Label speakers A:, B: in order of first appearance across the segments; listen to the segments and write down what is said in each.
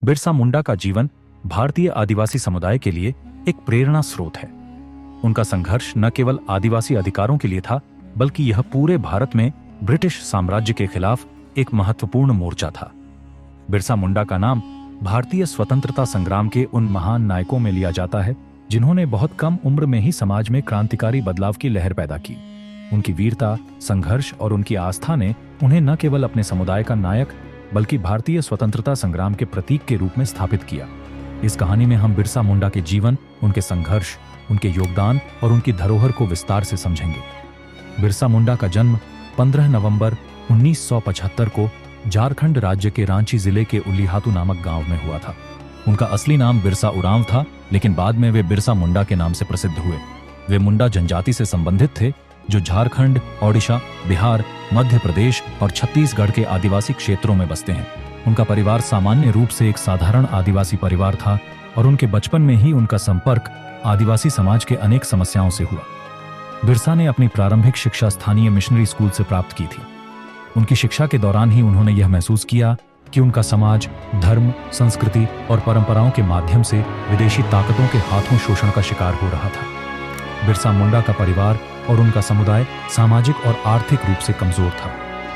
A: बिरसा मुंडा का जीवन भारतीय आदिवासी समुदाय के लिए एक प्रेरणा स्रोत है। उनका संघर्ष न केवल आदिवासी अधिकारों के लिए था, बल्कि यह पूरे भारत में ब्रिटिश साम्राज्य के खिलाफ एक महत्वपूर्ण मोर्चा था। बिरसा मुंडा का नाम भारतीय स्वतंत्रता संग्राम के उन महान नायकों में लिया जाता है जिन्होंने बहुत कम उम्र में ही समाज में क्रांतिकारी बदलाव की लहर पैदा की। उनकी वीरता, संघर्ष और उनकी आस्था ने उन्हें न केवल अपने समुदाय का नायक बल्कि भारतीय स्वतंत्रता संग्राम के प्रतीक के रूप में स्थापित किया। इस कहानी में हम बिरसा मुंडा के जीवन, उनके संघर्ष, उनके योगदान और उनकी धरोहर को विस्तार से समझेंगे। बिरसा मुंडा का जन्म 15 नवंबर 1975 को झारखंड राज्य के रांची जिले के उल्लीहातू नामक गांव में हुआ था। उनका असली नाम बिरसा उरांव था, लेकिन बाद में वे बिरसा मुंडा के नाम से प्रसिद्ध हुए। वे मुंडा जनजाति से संबंधित थे, जो झारखंड, ओडिशा, बिहार, मध्य प्रदेश और छत्तीसगढ़ के आदिवासी क्षेत्रों में बसते हैं। उनका परिवार सामान्य रूप से एक साधारण आदिवासी परिवार था और उनके बचपन में ही उनका संपर्क आदिवासी समाज के अनेक समस्याओं से हुआ। बिरसा ने अपनी प्रारंभिक शिक्षा स्थानीय मिशनरी स्कूल से प्राप्त की थी। उनकी शिक्षा के दौरान ही उन्होंने यह महसूस किया कि उनका समाज धर्म, संस्कृति और परंपराओं के माध्यम से विदेशी ताकतों के हाथों शोषण का शिकार हो रहा था। बिरसा मुंडा का परिवार और उनका समुदाय सामाजिक और आर्थिक रूप से कमजोर था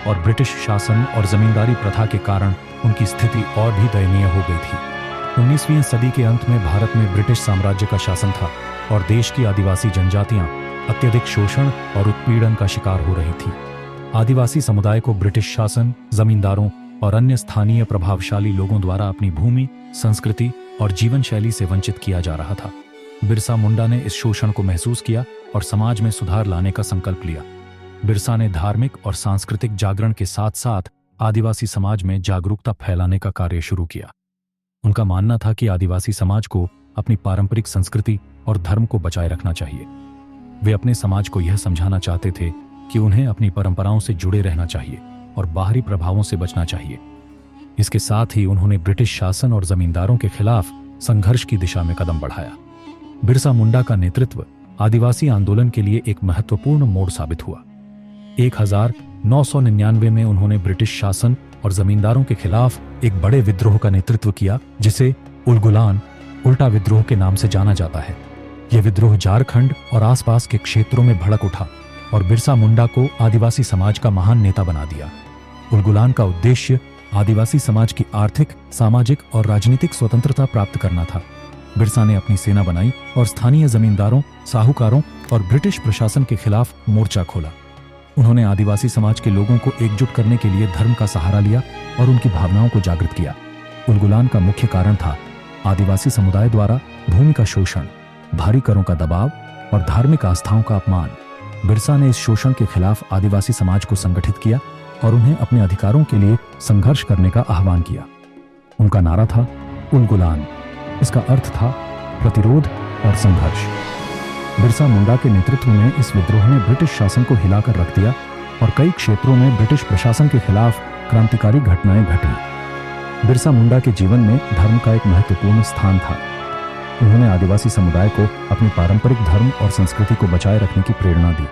A: और ब्रिटिश शासन और जमींदारी प्रथा के कारण उनकी स्थिति और भी दयनीय हो गई थी। 19वीं सदी के अंत में भारत में ब्रिटिश साम्राज्य का शासन था और देश की आदिवासी जनजातियां अत्यधिक शोषण और उत्पीड़न का शिकार हो रही थी। आदिवासी समुदाय को ब्रिटिश शासन, जमींदारों और अन्य स्थानीय प्रभावशाली लोगों द्वारा अपनी भूमि, संस्कृति और जीवन शैली से वंचित किया जा रहा था। बिरसा मुंडा ने इस शोषण को महसूस किया और समाज में सुधार लाने का संकल्प लिया। बिरसा ने धार्मिक और सांस्कृतिक जागरण के साथ साथ आदिवासी समाज में जागरूकता फैलाने का कार्य शुरू किया। उनका मानना था कि आदिवासी समाज को अपनी पारंपरिक संस्कृति और धर्म को बचाए रखना चाहिए। वे अपने समाज को यह समझाना चाहते थे कि उन्हें अपनी परंपराओं से जुड़े रहना चाहिए और बाहरी प्रभावों से बचना चाहिए। इसके साथ ही उन्होंने ब्रिटिश शासन और जमींदारों के खिलाफ संघर्ष की दिशा में कदम बढ़ाया। बिरसा मुंडा का नेतृत्व आदिवासी आंदोलन के लिए एक महत्वपूर्ण मोड़ साबित हुआ। 1999 में उन्होंने ब्रिटिश शासन और जमींदारों के खिलाफ एक बड़े विद्रोह का नेतृत्व किया, जिसे उलगुलान उल्टा विद्रोह के नाम से जाना जाता है। यह विद्रोह झारखंड और आसपास के क्षेत्रों में भड़क उठा और बिरसा मुंडा को आदिवासी समाज का महान नेता बना दिया। उलगुलान का उद्देश्य आदिवासी समाज की आर्थिक, सामाजिक और राजनीतिक स्वतंत्रता प्राप्त करना था। बिरसा ने अपनी सेना बनाई और स्थानीय जमींदारों, साहूकारों और ब्रिटिश प्रशासन के खिलाफ मोर्चा खोला। उन्होंने आदिवासी समाज के लोगों को एकजुट करने के लिए धर्म का सहारा लिया और उनकी भावनाओं को जागृत किया। उलगुलान का मुख्य कारण था आदिवासी समुदाय द्वारा भूमि का शोषण, भारी करों का दबाव और धार्मिक आस्थाओं का अपमान। बिरसा ने इस शोषण के खिलाफ आदिवासी समाज को संगठित किया और उन्हें अपने अधिकारों के लिए संघर्ष करने का आह्वान किया। उनका नारा था उलगुलान। इसका अर्थ था प्रतिरोध और संघर्ष। बिरसा मुंडा के नेतृत्व में इस विद्रोह ने ब्रिटिश शासन को हिलाकर रख दिया और कई क्षेत्रों में ब्रिटिश प्रशासन के खिलाफ क्रांतिकारी घटनाएं घटी। बिरसा मुंडा के जीवन में धर्म का एक महत्वपूर्ण स्थान था। उन्होंने आदिवासी समुदाय को अपनी पारंपरिक धर्म और संस्कृति को बचाए रखने की प्रेरणा दी।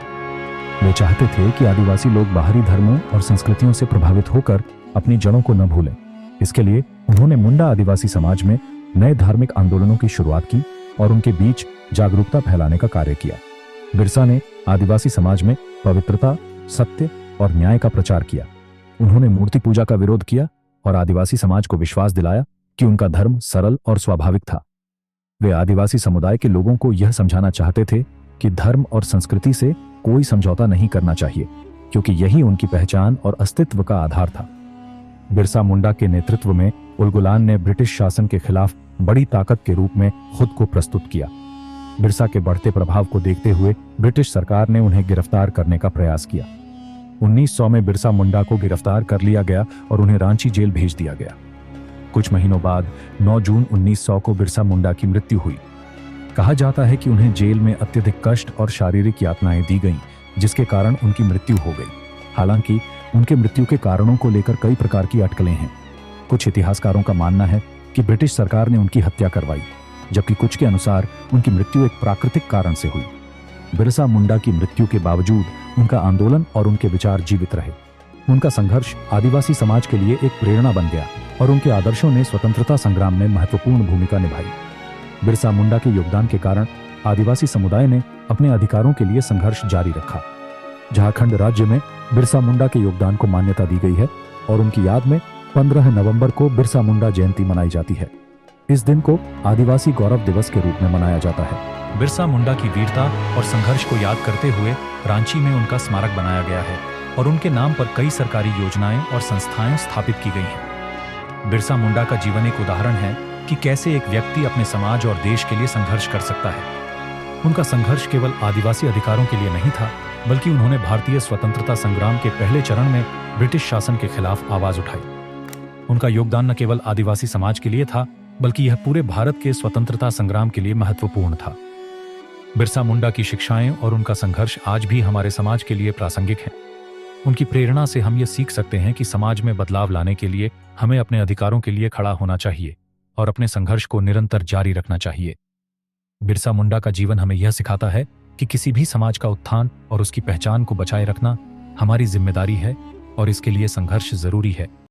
A: वे चाहते थे कि आदिवासी लोग बाहरी धर्मों और संस्कृतियों से प्रभावित होकर अपनी जड़ों को न भूलें। इसके लिए उन्होंने मुंडा आदिवासी समाज में नए धार्मिक आंदोलनों की शुरुआत की और उनके बीच जागरूकता फैलाने का कार्य किया। बिरसा ने आदिवासी समाज में पवित्रता, सत्य और न्याय का प्रचार किया। उन्होंने मूर्ति पूजा का विरोध किया और आदिवासी समाज को विश्वास दिलाया कि उनका धर्म सरल और स्वाभाविक था। वे आदिवासी समुदाय के लोगों को यह समझाना चाहते थे कि धर्म और संस्कृति से कोई समझौता नहीं करना चाहिए, क्योंकि यही उनकी पहचान और अस्तित्व का आधार था। बिरसा मुंडा के नेतृत्व में उलगुलान ने ब्रिटिश शासन के खिलाफ बड़ी ताकत के रूप में खुद को प्रस्तुत किया। बिरसा के बढ़ते प्रभाव को देखते हुए ब्रिटिश सरकार ने उन्हें गिरफ्तार करने का प्रयास किया। 1900 में बिरसा मुंडा को गिरफ्तार कर लिया गया और उन्हें रांची जेल भेज दिया गया। कुछ महीनों बाद 9 जून 1900 को बिरसा मुंडा की मृत्यु हुई। कहा जाता है कि उन्हें जेल में अत्यधिक कष्ट और शारीरिक यातनाएं दी गईं, जिसके कारण उनकी मृत्यु हो गई। हालांकि उनके मृत्यु के कारणों को लेकर कई प्रकार की अटकलें हैं। कुछ इतिहासकारों का मानना है कि ब्रिटिश सरकार ने उनकी हत्या करवाई, जबकि कुछ के अनुसार उनकी मृत्यु एक प्राकृतिक कारण से हुई। बिरसा मुंडा की मृत्यु के बावजूद उनका आंदोलन और उनके विचार जीवित रहे। उनका संघर्ष आदिवासी समाज के लिए एक प्रेरणा बन गया और उनके आदर्शों ने स्वतंत्रता संग्राम में महत्वपूर्ण भूमिका निभाई। बिरसा मुंडा के योगदान के कारण आदिवासी समुदाय ने अपने अधिकारों के लिए संघर्ष जारी रखा। झारखंड राज्य में बिरसा मुंडा के योगदान को मान्यता दी गई है और उनकी याद में 15 नवंबर को बिरसा मुंडा जयंती मनाई जाती है। इस दिन को आदिवासी गौरव दिवस के रूप में मनाया जाता है। बिरसा मुंडा की वीरता और संघर्ष को याद करते हुए रांची में उनका स्मारक बनाया गया है और उनके नाम पर कई सरकारी योजनाएं और संस्थाएं स्थापित की गई हैं। बिरसा मुंडा का जीवन एक उदाहरण है कि कैसे एक व्यक्ति अपने समाज और देश के लिए संघर्ष कर सकता है। उनका संघर्ष केवल आदिवासी अधिकारों के लिए नहीं था, बल्कि उन्होंने भारतीय स्वतंत्रता संग्राम के पहले चरण में ब्रिटिश शासन के खिलाफ आवाज उठाई। उनका योगदान न केवल आदिवासी समाज के लिए था, बल्कि यह पूरे भारत के स्वतंत्रता संग्राम के लिए महत्वपूर्ण था। बिरसा मुंडा की शिक्षाएं और उनका संघर्ष आज भी हमारे समाज के लिए प्रासंगिक है। उनकी प्रेरणा से हम ये सीख सकते हैं कि समाज में बदलाव लाने के लिए हमें अपने अधिकारों के लिए खड़ा होना चाहिए और अपने संघर्ष को निरंतर जारी रखना चाहिए। बिरसा मुंडा का जीवन हमें यह सिखाता है कि किसी भी समाज का उत्थान और उसकी पहचान को बचाए रखना हमारी जिम्मेदारी है और इसके लिए संघर्ष जरूरी है।